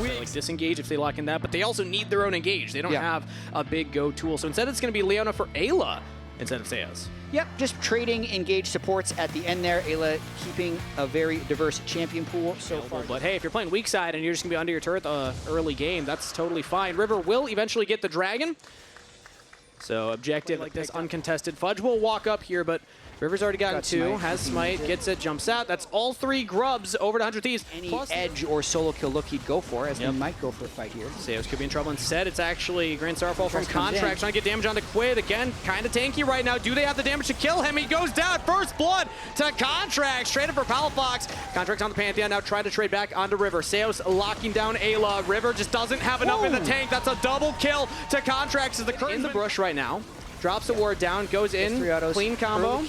weeks. Like disengage if they lock in that, but they also need their own engage. They don't have a big go tool. So instead it's going to be Leona for Ayla instead of Sayos. Yep, just trading engage supports at the end there. Ayla keeping a very diverse champion pool so far. But hey, if you're playing weak side and you're just going to be under your turret early game, that's totally fine. River will eventually get the dragon. So objective like this uncontested. Fudge will walk up here, but River's already gotten two, has smite, gets it, jumps out. That's all three grubs over to 100 Thieves. Any edge or solo kill look he'd go for, as they might go for a fight here. Sayos could be in trouble instead. It's actually Grand Starfall from Contract trying to get damage onto Quid. Again, kind of tanky right now. Do they have the damage to kill him? He goes down. First blood to Contract. Straight up for Palafox. Contract's on the Pantheon now, trying to trade back onto River. Sayos locking down Ayla. River just doesn't have enough in the tank. That's a double kill to Contract. So the curtain in the brush right now. Drops the ward down, goes in, clean combo.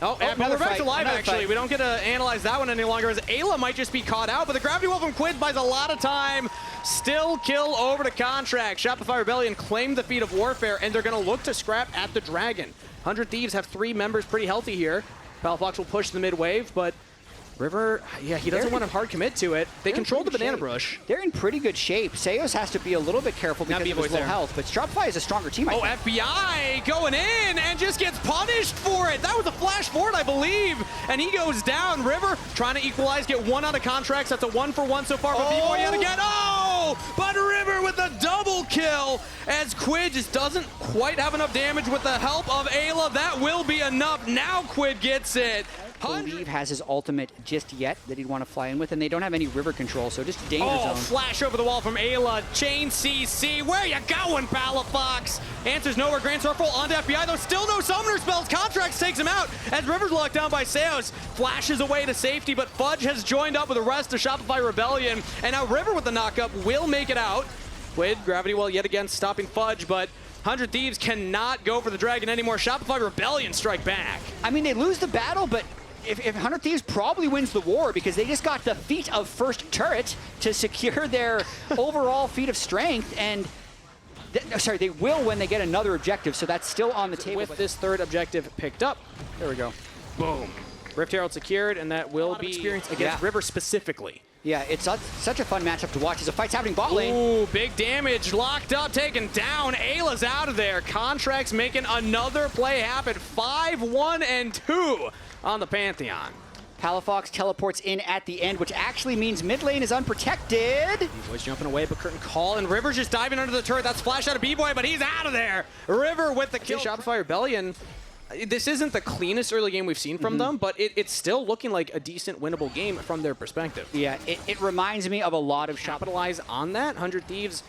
Oh, and they're back to live actually. We don't get to analyze that one any longer as Ayla might just be caught out, but the gravity well from Quid buys a lot of time. Still kill over to Contract. Shopify Rebellion claimed the feat of warfare, and they're going to look to scrap at the Dragon. 100 Thieves have 3 members pretty healthy here. Palafox will push the mid wave, but River, yeah, he doesn't want to hard commit to it. They control the banana bush. They're in pretty good shape. Sayos has to be a little bit careful because of his low health, but Shopify is a stronger team. Oh, FBI going in and just gets punished for it. That was a flash forward, I believe, and he goes down. River trying to equalize, get one out of Contracts. That's a 1-for-1 so far, but B-Boy yet again. Oh, but River with a double kill as Quid just doesn't quite have enough damage with the help of Ayla. That will be enough. Now Quid gets it. Believe has his ultimate just yet that he'd want to fly in with, and they don't have any river control, so just danger zone. Flash over the wall from Ayla. Chain CC. Where you going, Palafox? Answers nowhere. Grand Circle onto FBI, though. Still no summoner spells. Contracts takes him out as River's locked down by Sayos. Flashes away to safety, but Fudge has joined up with the rest of Shopify Rebellion, and now River with the knockup will make it out. Quid, gravity well yet again stopping Fudge, but 100 Thieves cannot go for the Dragon anymore. Shopify Rebellion strike back. I mean, they lose the battle, but if 100 Thieves probably wins the war because they just got the feat of first turret to secure their overall feat of strength, and they will when they get another objective, so that's still on the table. With this third objective picked up, there we go. Boom. Rift Herald secured, and that will be experience against River specifically. Yeah, it's such a fun matchup to watch as the fight's happening bot lane. Ooh, big damage, locked up, taken down. Ayla's out of there. Contracts making another play happen. 5-1 and 2 on the Pantheon. Palafox teleports in at the end, which actually means mid lane is unprotected. B-Boy's jumping away, but Curtain Call, and River's just diving under the turret. That's flash out of B-Boy, but he's out of there. River with the kill. Shopify Rebellion. This isn't the cleanest early game we've seen from them, but it's still looking like a decent winnable game from their perspective. Yeah, it reminds me of a lot of capitalize on that. 100 Thieves,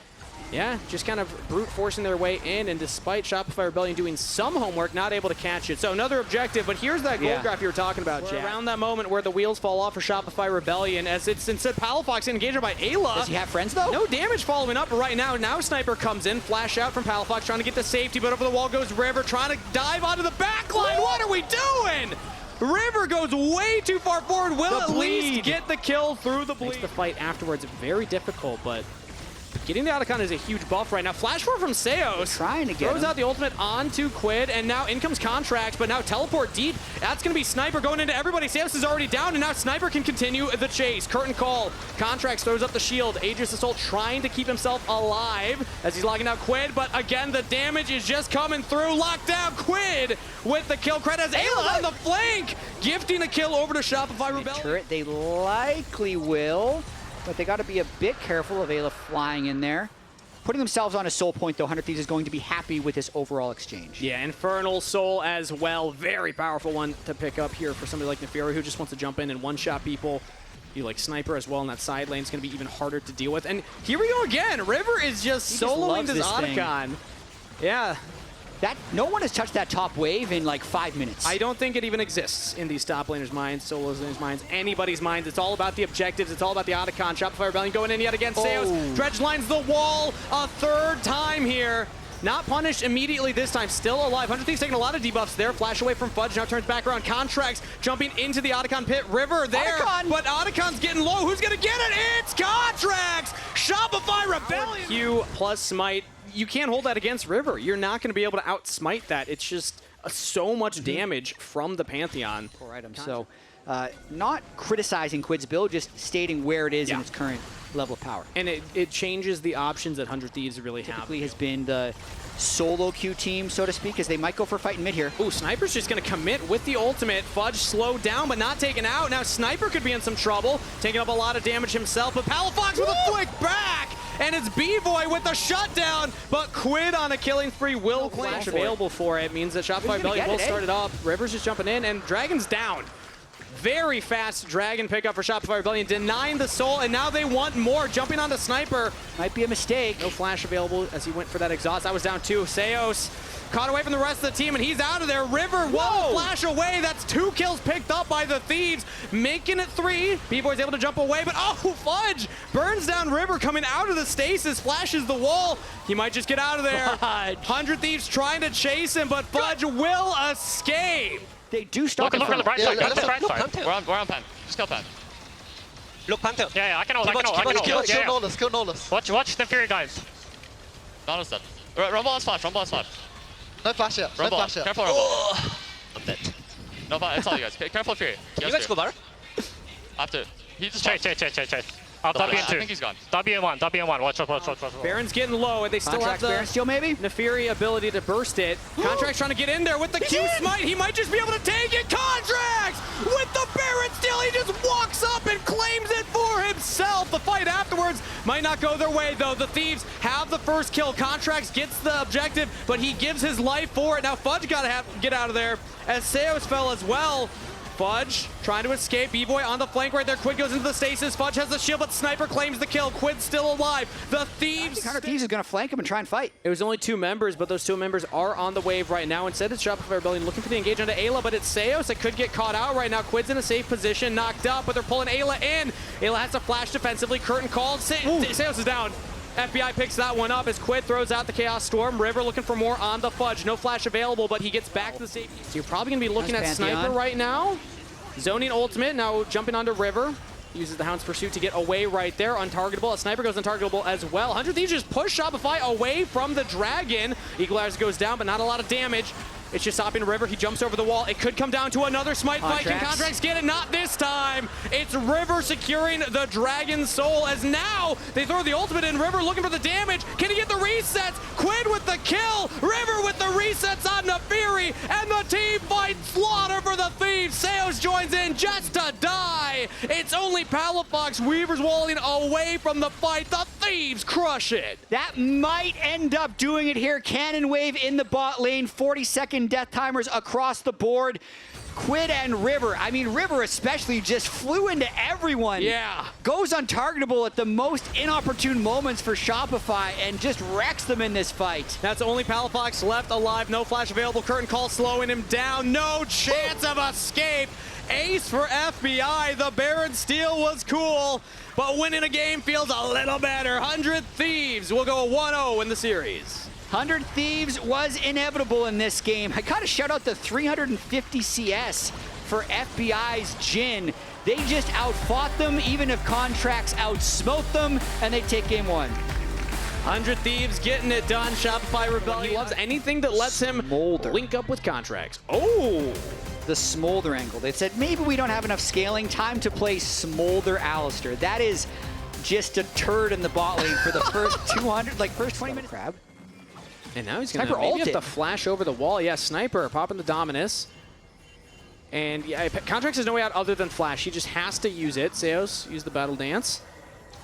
yeah, just kind of brute forcing their way in, and despite Shopify Rebellion doing some homework, not able to catch it. So another objective, but here's that gold graph you were talking about, Jack. Around that moment where the wheels fall off for Shopify Rebellion, as it's instead Palafox engaged by Ayla. Does he have friends though? No damage following up right now. Now Sniper comes in, flash out from Palafox, trying to get to safety, but over the wall goes River, trying to dive onto the back line. What are we doing? River goes way too far forward, will at least get the kill through the bleed. Makes the fight afterwards very difficult, but getting the Otacon is a huge buff right now. Flash forward from Sayos. Trying to get Throws out the ultimate onto Quid, and now in comes Contracts, but now teleport deep. That's going to be Sniper going into everybody. Sayos is already down, and now Sniper can continue the chase. Curtain Call. Contracts throws up the shield. Aegis Assault trying to keep himself alive as he's logging out Quid, but again, the damage is just coming through. Locked down Quid with the kill. Cred has Ayla on the flank, gifting a kill over to Shopify Rebellion. Turret, they likely will. But they got to be a bit careful of Ayla flying in there. Putting themselves on a soul point, though, 100 Thieves is going to be happy with this overall exchange. Yeah, Infernal Soul as well. Very powerful one to pick up here for somebody like Neferi who just wants to jump in and one-shot people. You like Sniper as well in that side lane is going to be even harder to deal with. And here we go again. River is just soloing this Otacon. Yeah. No one has touched that top wave in like 5 minutes. I don't think it even exists in these top laners' minds, solo laners' minds, anybody's minds. It's all about the objectives. It's all about the Otacon. Shopify Rebellion going in yet again. Sayos dredge lines the wall a third time here. Not punished immediately this time. Still alive. 100 Thieves taking a lot of debuffs there. Flash away from Fudge. Now turns back around. Contracts jumping into the Otacon pit. River there. But Otacon's getting low. Who's going to get it? It's Contracts. Shopify Rebellion. Q plus Smite. You can't hold that against River. You're not going to be able to outsmite that. It's just so much damage from the Pantheon. Poor item. So not criticizing Quid's build, just stating where it is in its current level of power. And it changes the options that 100 Thieves really have. Typically has been the solo queue team, so to speak, as they might go for a fight in mid here. Ooh, Sniper's just going to commit with the ultimate. Fudge slowed down, but not taken out. Now Sniper could be in some trouble, taking up a lot of damage himself, but Palafox with a flick back! And it's B-Boy with the shutdown, but Quid on a killing spree will claim flash available for it. Means that Shopify Rebellion will start it up. River's just jumping in, and Dragon's down. Very fast Dragon pickup for Shopify Rebellion, denying the soul, and now they want more. Jumping onto Sniper. Might be a mistake. No flash available as he went for that exhaust. That was down 2. Seos caught away from the rest of the team, and he's out of there. River, one flash away. That's 2 kills picked up by the Thieves, making it 3. B-Boy's able to jump away, but Fudge burns down River coming out of the stasis, flashes the wall. He might just get out of there. 100 Thieves trying to chase him, but Fudge will escape. They do start. Look on the bright side. Yeah, Look on the bright side. Panther. We're on pan. Just kill pan. Look, Panther. Yeah, I can hold. Kill Nolus, kill Nolus. Watch the Fury guys. Nolus dead. Rumble on splash, Rumble on splash. No flash yet, no Rumble, flash yet. careful Rumble. I'm dead. No, it's all you guys. Careful Fury. You guys go bar? After. He just Chase. I'll I W in 2. think he's gone. W1. Watch. Baron's getting low, and they still have Contracts Baron the steal, maybe? Nefiri ability to burst it. Contract's trying to get in there with the Q smite. He might just be able to take it. Contracts with the Baron steal. He just walks up and claims it for himself. The fight afterwards might not go their way, though. The Thieves have the first kill. Contracts gets the objective, but he gives his life for it. Now Fudge got to get out of there as Seos fell as well. Fudge trying to escape. B-Boy on the flank right there. Quid goes into the stasis. Fudge has the shield, but Sniper claims the kill. Quid's still alive. The Thieves. 100 Thieves is going to flank him and try and fight. It was only 2 members, but those 2 members are on the wave right now. Instead, it's Shopify Rebellion looking for the engage onto Ayla, but it's Seos that could get caught out right now. Quid's in a safe position, knocked up, but they're pulling Ayla in. Ayla has to flash defensively. Curtain called. Seos is down. FBI picks that one up as Quid throws out the Chaos Storm. River looking for more on the Fudge. No flash available, but he gets back to the safety. So you're probably going to be looking at Sniper right now. Zoning ultimate, now jumping onto River. Uses the Hound's Pursuit to get away right there. Untargetable. A Sniper goes untargetable as well. 100 Thieves just push Shopify away from the Dragon. Equalizer goes down, but not a lot of damage. It's just stopping River. He jumps over the wall. It could come down to another smite fight. Can Contracts get it? Not this time. It's River securing the Dragon's soul as now they throw the ultimate in. River looking for the damage. Can he get the resets? Quid with the kill. River with the resets on Nefiri. And the team fight slaughter for the Thieves. Seos joins in just to die. It's only Palafox. Weaver's walling away from the fight. The Thieves crush it. That might end up doing it here. Cannon Wave in the bot lane. 40-second death timers across the board. Quid and River, I mean River especially, just flew into everyone. Yeah. Goes untargetable at the most inopportune moments for Shopify and just wrecks them in this fight. That's only Palafox left alive. No flash available. Curtain call slowing him down. No chance of escape. Ace for FBI. The Baron steal was cool, but winning a game feels a little better. 100 Thieves will go 1-0 in the series. 100 Thieves was inevitable in this game. I gotta shout out the 350 CS for FBI's Jhin. They just outfought them, even if Contracts outsmote them, and they take game 1. 100 Thieves getting it done. Shopify Rebellion. He loves anything that lets him link up with Contracts. Oh! The Smolder angle. They said, maybe we don't have enough scaling. Time to play Smolder Alistair. That is just a turd in the bot lane for the first 200, like first 20 minutes. Crab. And now he's going to maybe have to flash over the wall. Yeah, Sniper popping the Dominus. And yeah, Contracts has no way out other than flash. He just has to use it. Seos, use the Battle Dance.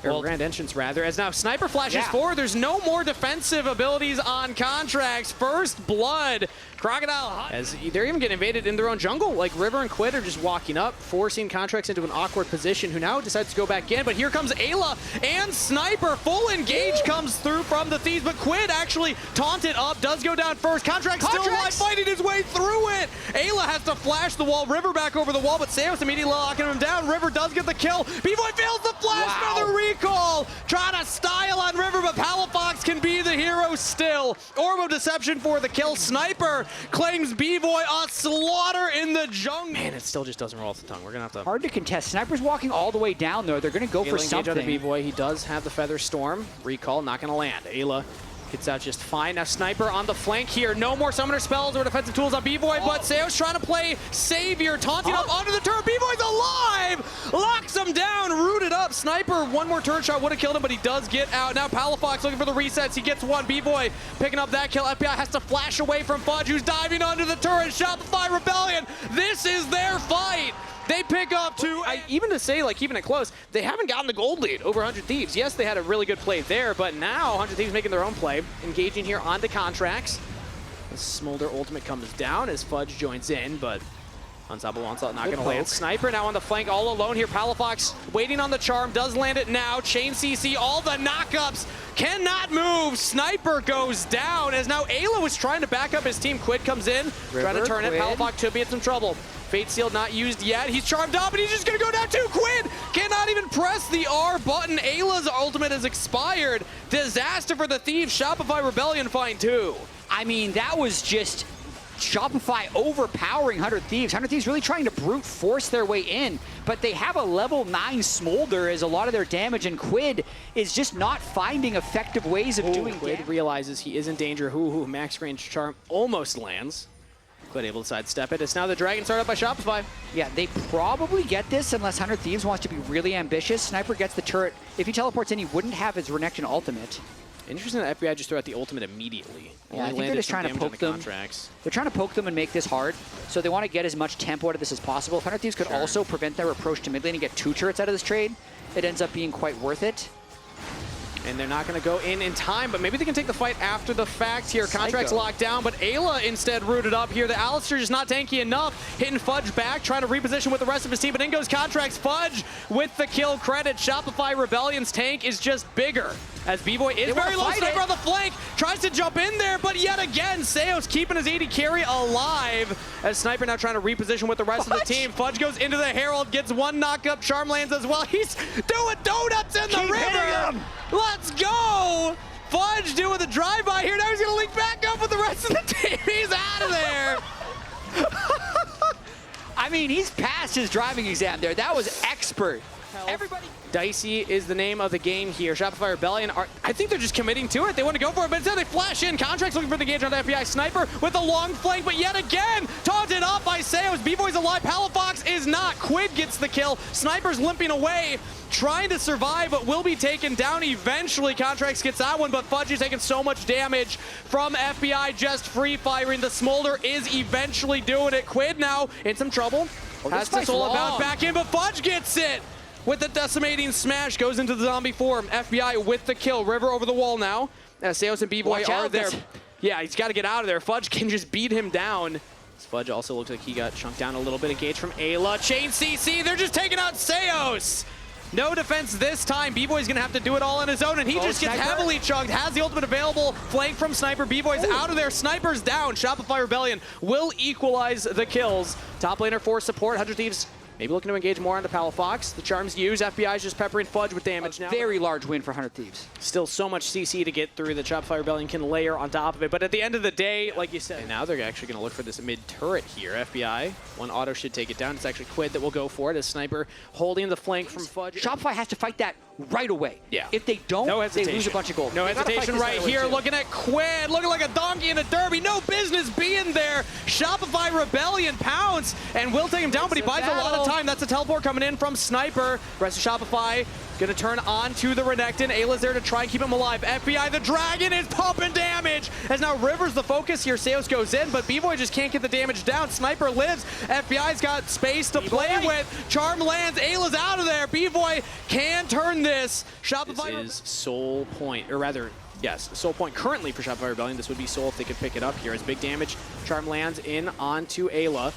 Or Grand Entrance, rather. As now Sniper flashes forward. There's no more defensive abilities on Contracts. First blood. Crocodile Hunt. As they're even getting invaded in their own jungle. Like River and Quid are just walking up, forcing Contracts into an awkward position, who now decides to go back in. But here comes Ayla and Sniper. Full engage comes through from the Thieves, but Quid actually taunted up, does go down first. Contracts still alive, fighting his way through it. Ayla has to flash the wall. River back over the wall, but Seos immediately locking him down. River does get the kill. B-Boy fails the flash for the recall. Trying to style on River, but Palafox can be the hero still. Orb of Deception for the kill. Sniper claims B-Boy a slaughter in the jungle. Man, it still just doesn't roll off the tongue. We're going to have to... Hard to contest. Sniper's walking all the way down, though. They're going to go for something. On the B-Boy. He does have the Feather Storm. Recall, not going to land. Ayla Gets out just fine. Now Sniper on the flank here. No more summoner spells or defensive tools on B-Boy, but Seo's trying to play Savior, taunting up under the turret. B-Boy's alive! Locks him down, rooted up. Sniper, one more turret shot would have killed him, but he does get out. Now Palafox looking for the resets. He gets one. B-Boy picking up that kill. FBI has to flash away from Fudge, who's diving under the turret. Shopify Rebellion. This is their fight. They pick up two. Even to say, like, keeping it close, they haven't gotten the gold lead over 100 Thieves. Yes, they had a really good play there, but now 100 Thieves making their own play, engaging here onto contracts. The Smolder ultimate comes down as Fudge joins in, but Unstoppable Onslaught not going to land. Sniper now on the flank all alone here. Palafox waiting on the charm, does land it now. Chain CC, all the knockups, cannot move. Sniper goes down as now Ayla was trying to back up his team. Quid comes in, trying to turn it. Palafox could be in some trouble. Fate Seal not used yet. He's charmed up and he's just going to go down too. Quid cannot even press the R button. Ayla's ultimate has expired. Disaster for the Thieves. Shopify Rebellion find two. I mean, that was just Shopify overpowering 100 Thieves. 100 Thieves really trying to brute force their way in, but they have a level 9 Smolder as a lot of their damage, and Quid is just not finding effective ways of doing Quid damage. realizes he is in danger. Max range charm almost lands, but able to sidestep it. It's now the Dragon started up by Shopify. Yeah, they probably get this unless 100 Thieves wants to be really ambitious. Sniper gets the turret. If he teleports in, he wouldn't have his Renekton ultimate. Interesting that FBI just threw out the ultimate immediately. Yeah, I think they're just trying to poke them. Contracts. They're trying to poke them and make this hard, so they want to get as much tempo out of this as possible. If 100 Thieves could also prevent their approach to mid lane and get 2 turrets out of this trade, it ends up being quite worth it. And they're not going to go in time, but maybe they can take the fight after the fact here. Contracts locked down, but Ayla instead rooted up here. The Alistair just not tanky enough. Hitting Fudge back, trying to reposition with the rest of his team, but in goes Contracts. Fudge with the kill credit. Shopify Rebellion's tank is just bigger, as B-Boy is very low. Sniper on the flank, tries to jump in there, but yet again, Seo's keeping his AD carry alive, as Sniper now trying to reposition with the rest of the team. Fudge goes into the Herald, gets one knock-up. Charm lands as well. He's doing donuts in the river. Let's go! Fudge doing the drive-by here. Now he's going to link back up with the rest of the team. He's out of there. I mean, he's passed his driving exam there. That was expert. Everybody. Dicey is the name of the game here. Shopify Rebellion, I think they're just committing to it. They want to go for it, but instead they flash in. Contracts looking for the engage on the FBI. Sniper with a long flank, but yet again, taunted up by Seos. B-Boy's alive. Palafox is not. Quid gets the kill. Sniper's limping away, trying to survive, but will be taken down eventually. Contracts gets that one, but Fudge is taking so much damage from FBI, just free firing. The Smolder is eventually doing it. Quid now in some trouble. Has to solo bounce back in, but Fudge gets it with the decimating smash, goes into the zombie form. FBI with the kill. River over the wall now. Seos and B-Boy are there. Yeah, he's got to get out of there. Fudge can just beat him down. Fudge also looks like he got chunked down a little bit. Engaged from Ayla. Chain CC, they're just taking out Seos. No defense this time. B-Boy's going to have to do it all on his own, and he just gets heavily chunked. Has the ultimate available. Flank from Sniper. B-Boy's out of there. Sniper's down. Shopify Rebellion will equalize the kills. Top laner for support. 100 Thieves maybe looking to engage more onto Palafox. The charms used. FBI's just peppering Fudge with damage now. Very large win for 100 Thieves. Still so much CC to get through that Shopify Rebellion can layer on top of it. But at the end of the day, like you said, now they're actually going to look for this mid turret here. FBI, one auto should take it down. It's actually Quid that will go for it as Sniper holding the flank from Fudge. Shopify has to fight that right away. Yeah. If they don't, they lose a bunch of gold. No hesitation right here. Looking at Quid, looking like a donkey in a derby. No business being there. Shopify Rebellion pounce and will take him down, but he buys a lot of time. That's a teleport coming in from Sniper. Rest of Shopify gonna turn on to the Renekton. Ayla's there to try and keep him alive. FBI, the Dragon, is pumping damage. As now River's the focus here. Seos goes in, but B-Boy just can't get the damage down. Sniper lives. FBI's got space to play with. Charm lands. Ayla's out of there. B-Boy can turn this. Shopify is Soul Point, or rather, yes, Soul Point currently for Shopify Rebellion. This would be Soul if they could pick it up here. As big damage. Charm lands in onto Ayla.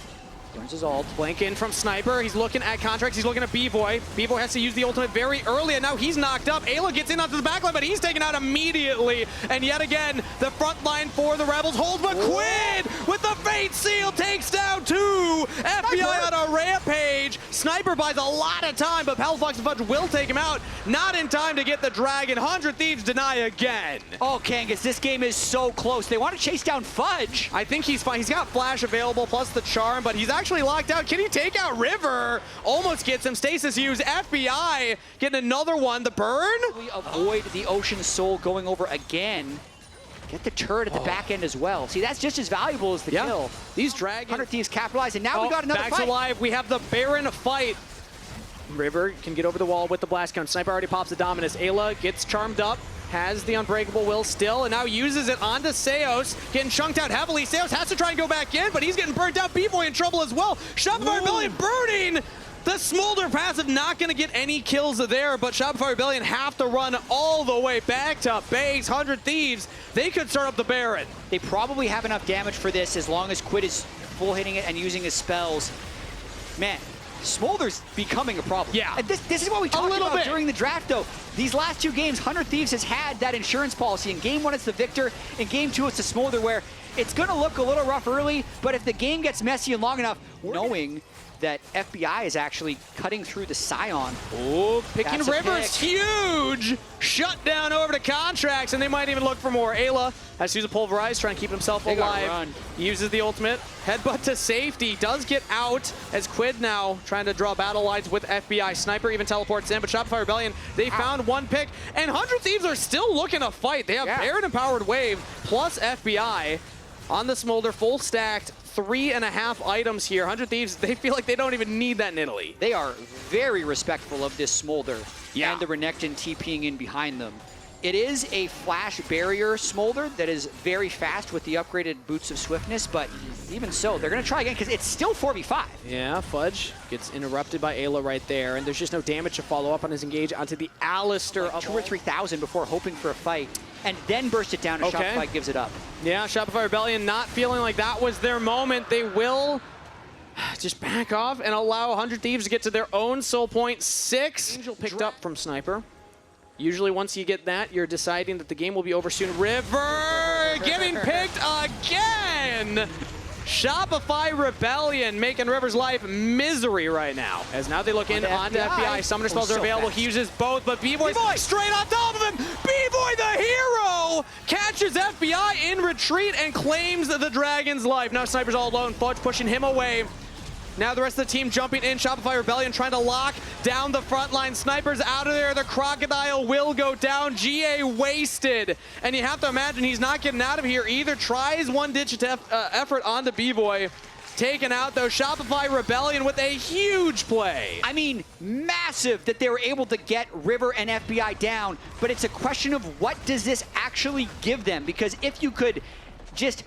Turns his ult. Blank in from Sniper. He's looking at Contracts. He's looking at B-Boy. B-Boy has to use the ultimate very early, and now he's knocked up. Ayla gets in onto the backline, but he's taken out immediately. And yet again, the front line for the Rebels holds, but Quid with the Fate Seal takes down two. FBI on a rampage. Sniper buys a lot of time, but Palafox and Fudge will take him out. Not in time to get the Dragon. 100 Thieves deny again. Oh, Kangas, this game is so close. They want to chase down Fudge. I think he's fine. He's got Flash available, plus the Charm, but he's actually locked out. Can he take out River? Almost gets him. Stasis used. FBI getting another one. The burn? We avoid the Ocean Soul going over again. get the turret at the back end as well. See, that's just as valuable as the kill. These Dragons. 100 Thieves capitalize, and now we got another Back's fight. alive. We have the Baron fight. River can get over the wall with the blast count. Sniper already pops the Dominus. Ayla gets charmed up, has the Unbreakable Will still, and now uses it onto Seos, getting chunked out heavily. Seos has to try and go back in, but he's getting burnt out. B-Boy in trouble as well. Shopify Rebellion burning! The Smolder passive not going to get any kills there, but Shopify Rebellion have to run all the way back to base. 100 Thieves, they could start up the Baron. They probably have enough damage for this as long as Quid is full hitting it and using his spells. Man, Smolder's becoming a problem. Yeah. And this is what we talked about bit. during the draft, though. These last two games, 100 Thieves has had that insurance policy. In game 1, it's the Victor. In game 2, it's the Smolder, where it's going to look a little rough early, but if the game gets messy and long enough, knowing that FBI is actually cutting through the Scion. Oh, picking That's a Rivers, huge shut down over to Contracts, and they might even look for more. Ayla has to use a Pulverize, trying to keep himself They gotta alive. run. Uses the ultimate. Headbutt to safety. Does get out as Quid now trying to draw battle lines with FBI. Sniper even teleports in, but Shopify Rebellion, they found one pick. And 100 Thieves are still looking to fight. They have Baron Empowered Wave plus FBI on the Smolder, full stacked. 3.5 items here. 100 Thieves, they feel like they don't even need that in Italy. They are very respectful of this Smolder Yeah. and the Renekton TPing in behind them. It is a flash barrier Smolder that is very fast with the upgraded Boots of Swiftness, but even so, they're going to try again because it's still 4v5. Yeah, Fudge gets interrupted by Ayla right there, and there's just no damage to follow up on his engage onto the Alistair. Like 2,000 or 3,000 before hoping for a fight, and then burst it down and Shopify gives it up. Yeah, Shopify Rebellion not feeling like that was their moment. They will just back off and allow 100 Thieves to get to their own soul point. 6 Angel picked up from Sniper. Usually once you get that, you're deciding that the game will be over soon. River getting picked again! Shopify Rebellion making River's life misery right now. As now they look in onto FBI. Summoner spells are available. He uses both, but B-Boy straight on top of him. B-Boy the hero catches FBI in retreat and claims the Dragon's life. Now Sniper's all alone. Fudge pushing him away. Now the rest of the team jumping in. Shopify Rebellion trying to lock down the front line. Sniper's out of there. The Crocodile will go down. GA wasted. And you have to imagine he's not getting out of here either. Tries one-ditch effort onto B-Boy. Taken out, though. Shopify Rebellion with a huge play. I mean, massive that they were able to get River and FBI down, but it's a question of what does this actually give them? Because if you could just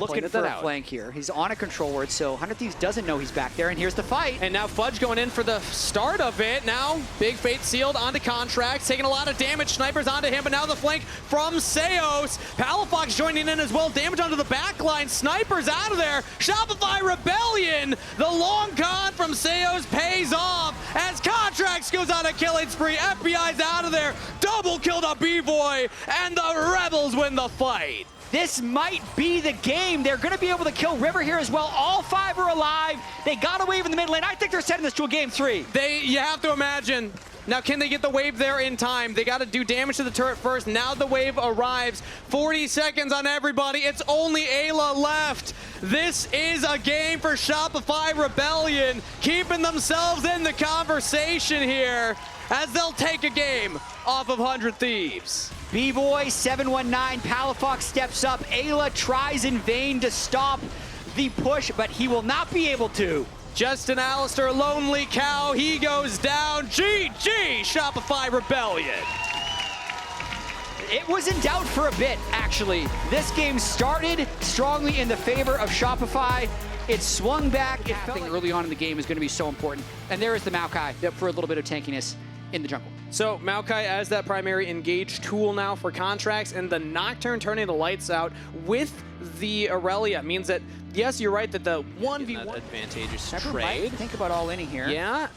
looking for a flank here. He's on a control word, so 100 Thieves doesn't know he's back there, and here's the fight. And now Fudge going in for the start of it. Now, big fate sealed onto Contracts, taking a lot of damage. Snipers onto him, but now the flank from Seos. Palafox joining in as well. Damage onto the back line. Snipers out of there. Shopify Rebellion. The long con from Seos pays off as Contracts goes on a killing spree. FBI's out of there. Double killed a B-Boy, and the Rebels win the fight. This might be the game. They're going to be able to kill River here as well. All 5 are alive. They got a wave in the mid lane. I think they're setting this to a game 3. You have to imagine. Now, can they get the wave there in time? They got to do damage to the turret first. Now the wave arrives. 40 seconds on everybody. It's only Ayla left. This is a game for Shopify Rebellion, keeping themselves in the conversation here as they'll take a game off of 100 Thieves. B-Boy 719, Palafox steps up. Ayla tries in vain to stop the push, but he will not be able to. Justin Alistair, Lonely Cow, he goes down. GG, Shopify Rebellion. It was in doubt for a bit, actually. This game started strongly in the favor of Shopify. It swung back. It felt like early on in the game is going to be so important. And there is the Maokai for a little bit of tankiness in the jungle. So Maokai as that primary engage tool now for Contracts, and the Nocturne turning the lights out with the Aurelia means that, yes, you're right that the 1v1 advantageous trade. Think about all in here. Yeah,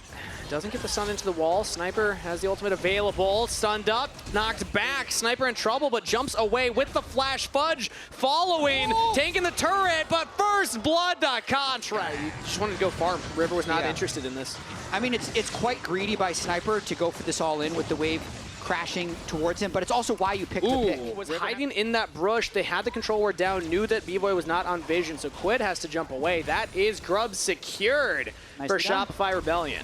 doesn't get the stun into the wall. Sniper has the ultimate available. Stunned up, knocked back. Sniper in trouble, but jumps away with the flash. Fudge following, taking the turret, but first blood to Contract. Just wanted to go farm. River was not interested in this. I mean, it's quite greedy by Sniper to go for this all in with the wave crashing towards him, but it's also why you picked the pick. Was hiding in that brush. They had the control word down, knew that B-Boy was not on vision, so Quid has to jump away. That is Grub secured for Shopify Rebellion.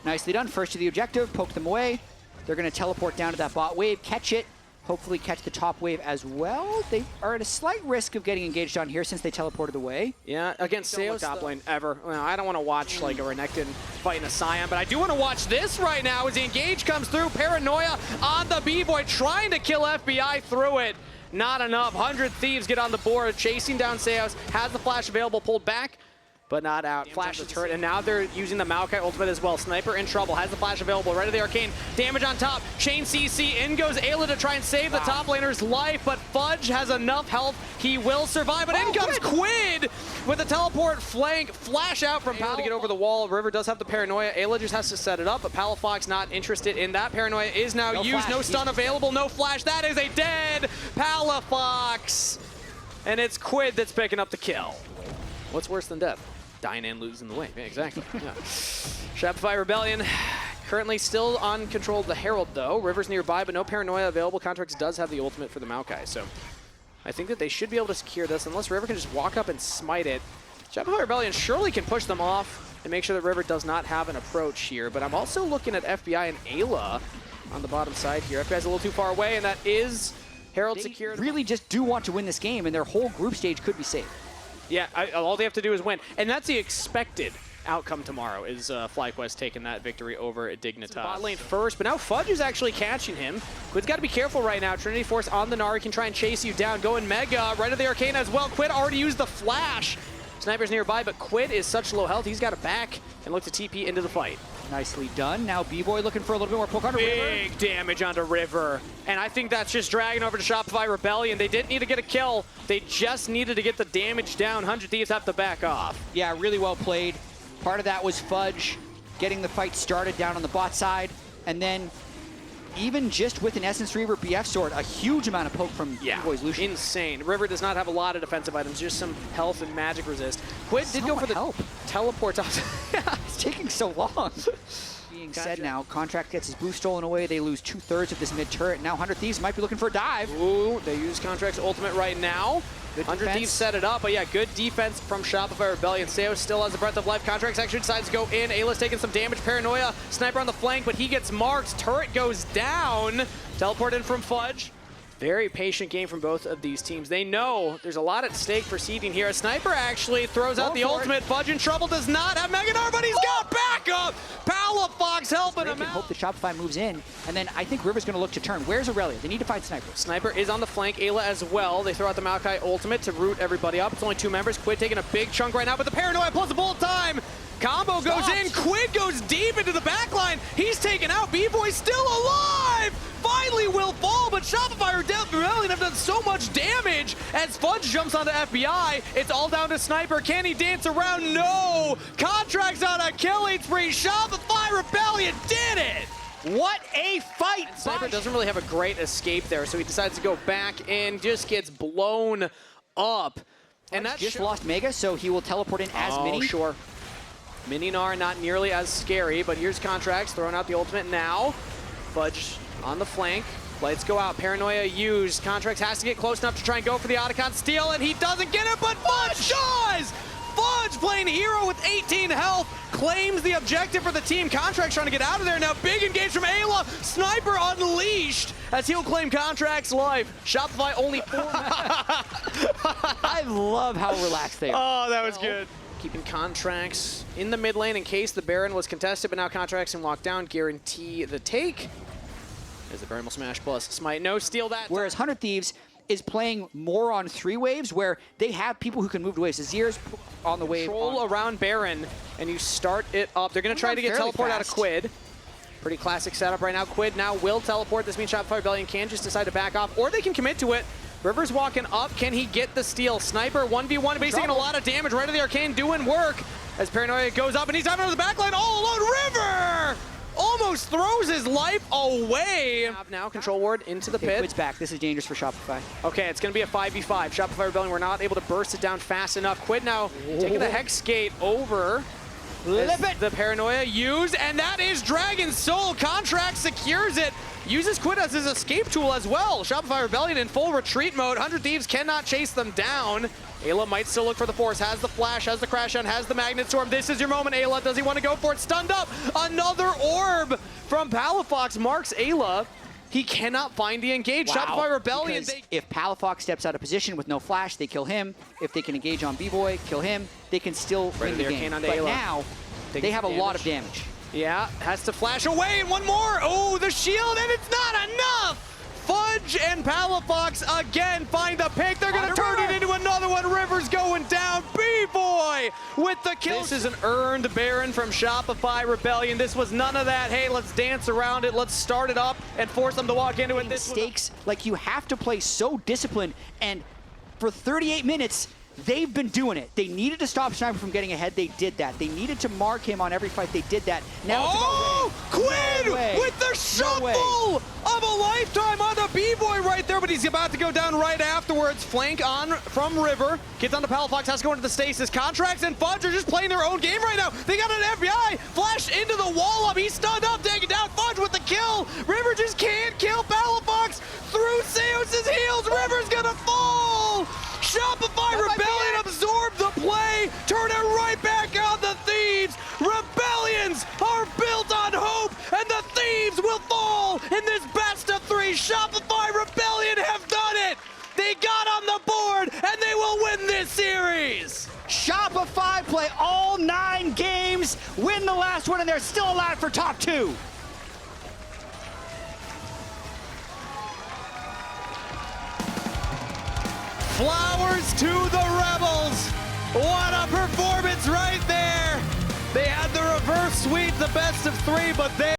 Nicely done. First to the objective, poke them away. They're going to teleport down to that bot wave, catch it, hopefully catch the top wave as well. They are at a slight risk of getting engaged on here since they teleported away. Yeah, against Seos top lane ever. Well, I don't want to watch like a Renekton fighting a Scion, but I do want to watch this right now as the engage comes through. Paranoia on the B-Boy trying to kill FBI through it. Not enough. 100 Thieves get on the board, chasing down Seos, has the flash available, pulled back, but not out. Flash the turret, and now they're using the Maokai ultimate as well. Sniper in trouble, has the flash available, right to the arcane. Damage on top, chain CC, in goes Ayla to try and save the top laner's life, but Fudge has enough health, he will survive, but in comes Quid with a teleport flank, flash out from Pal to get over the wall. River does have the Paranoia, Ayla just has to set it up, but Palafox not interested in that. Paranoia is now used, no stun available, no flash, that is a dead Palafox! And it's Quid that's picking up the kill. What's worse than death? Dying and losing the way. Yeah, exactly. Yeah. Shopify Rebellion currently still on control of the Herald, though. River's nearby, but no Paranoia available. Contracts does have the ultimate for the Maokai, so I think that they should be able to secure this unless River can just walk up and smite it. Shopify Rebellion surely can push them off and make sure that River does not have an approach here, but I'm also looking at FBI and Ayla on the bottom side here. FBI's a little too far away, and that is Herald secured. They really just do want to win this game, and their whole group stage could be safe. Yeah, all they have to do is win. And that's the expected outcome tomorrow, is FlyQuest taking that victory over Dignitas. Bot lane first, but now Fudge is actually catching him. Quid's got to be careful right now. Trinity Force on the Nari can try and chase you down. Going Mega, right to the Arcane as well. Quid already used the flash. Sniper's nearby, but Quid is such low health, he's got to back and look to TP into the fight. Nicely done. Now B-Boy looking for a little bit more poke onto River. Big damage onto River. And I think that's just dragging over to Shopify Rebellion. They didn't need to get a kill. They just needed to get the damage down. 100 Thieves have to back off. Yeah, really well played. Part of that was Fudge getting the fight started down on the bot side. And then even just with an Essence Reaver BF sword, a huge amount of poke from B-Boy's Lucian. Insane. River does not have a lot of defensive items, just some health and magic resist. Quid did go for the teleport. Yeah, it's taking so long. Being said now, Contract gets his boost stolen away. They lose 2/3 of this mid turret. Now 100 Thieves might be looking for a dive. Ooh, they use Contract's ultimate right now. 100 Thieves set it up, but yeah, good defense from Shopify Rebellion. Seos still has a breath of life. Contracts actually decides to go in. Ayla's taking some damage. Paranoia, Sniper on the flank, but he gets marked. Turret goes down. Teleport in from Fudge. Very patient game from both of these teams. They know there's a lot at stake for seeding here. A Sniper actually throws out the ultimate. Fudge in trouble, does not have Meganar, but he's got backup. Palafox helping him out. Hope the Shopify moves in, and then I think River's going to look to turn. Where's Aurelia? They need to find Sniper. Sniper is on the flank. Ayla as well. They throw out the Maokai ultimate to root everybody up. It's only 2 members. Quid taking a big chunk right now, but the Paranoia plus the bullet time. Combo goes in. Quid goes deep into the backline. He's taken out. B-Boy's still alive. Finally will fall, but Shopify Rebellion have done so much damage as Fudge jumps onto FBI. It's all down to Sniper. Can he dance around? No. Contracts on a killing spree. Shopify Rebellion did it. What a fight! Sniper doesn't really have a great escape there, so he decides to go back and just gets blown up. And that just lost Mega, so he will teleport in as Mini. Sure. Mininar not nearly as scary, but here's Contracts throwing out the ultimate now. Fudge on the flank. Lights go out. Paranoia used. Contracts has to get close enough to try and go for the Otacon steal, and he doesn't get it, but Fudge does! Fudge playing hero with 18 health, claims the objective for the team. Contracts trying to get out of there now. Big engage from Ayla. Sniper unleashed as he'll claim Contract's life. Shopify only 4. I love how relaxed they are. Oh, that was good. Keeping Contracts in the mid lane in case the Baron was contested, but now Contracts can walk down, guarantee the take. As the Baron will smash plus smite. No, steal that. Whereas 100 Thieves is playing more on 3 waves where they have people who can move to waves. Azir's on the wave. Control around Baron, and you start it up. They're going to try to get teleport out of Quid. Pretty classic setup right now. Quid now will teleport. This means Shopify Rebellion can just decide to back off, or they can commit to it. River's walking up. Can he get the steal? Sniper 1v1, basically a lot of damage right to the Arcane, doing work. As Paranoia goes up, and he's diving over the backline all alone. River! Almost throws his life away. Now control ward into the pit. Quid's back. This is dangerous for Shopify. Okay, it's going to be a 5v5. Shopify Rebellion were not able to burst it down fast enough. Quid now taking the Hex Gate over. The Paranoia used, and that is Dragon Soul. Contract secures it. Uses Quid as his escape tool as well. Shopify Rebellion in full retreat mode. 100 Thieves cannot chase them down. Ayla might still look for the Force, has the Flash, has the Crash on, has the Magnet Storm. This is your moment, Ayla. Does he want to go for it? Stunned up. Another orb from Palafox marks Ayla. He cannot find the engage. Wow. Shopify Rebellion. Because if Palafox steps out of position with no flash, they kill him. If they can engage on B-Boy, kill him, they can still win the the game. arcane on But Ayla. now, they have a lot of damage. Yeah, has to flash away, and one more. Oh, the shield, and it's not enough. Fudge and Palafox again find the pick. They're going to turn it into another one. River's going down. B-Boy with the kill. This is an earned Baron from Shopify Rebellion. This was none of that. Hey, let's dance around it. Let's start it up and force them to walk into it. Mistakes, like you have to play so disciplined, and for 38 minutes, they've been doing it. They needed to stop Sniper from getting ahead. They did that. They needed to mark him on every fight. They did that. Now it's about Quinn No way. with the shuffle of a lifetime on the B-Boy right there, but he's about to go down right afterwards. Flank on from River. Gets on to Palafox, has to go into the stasis. Contracts and Fudge are just playing their own game right now. They got an FBI. Flash into the wall up. He's stunned up, taking down Fudge with the kill. River just can't kill Palafox through Seus's heels. River's gonna fall. Shopify Rebellion absorbed the play, turn it right back on the Thieves. Rebellions are built on hope, and the Thieves will fall in this best of three. Shopify Rebellion have done it. They got on the board, and they will win this series. Shopify play all 9 games, win the last one, and they're still alive for top 2. Flowers to the Rebels. What a performance right there. They had the reverse sweep, the best of 3, but they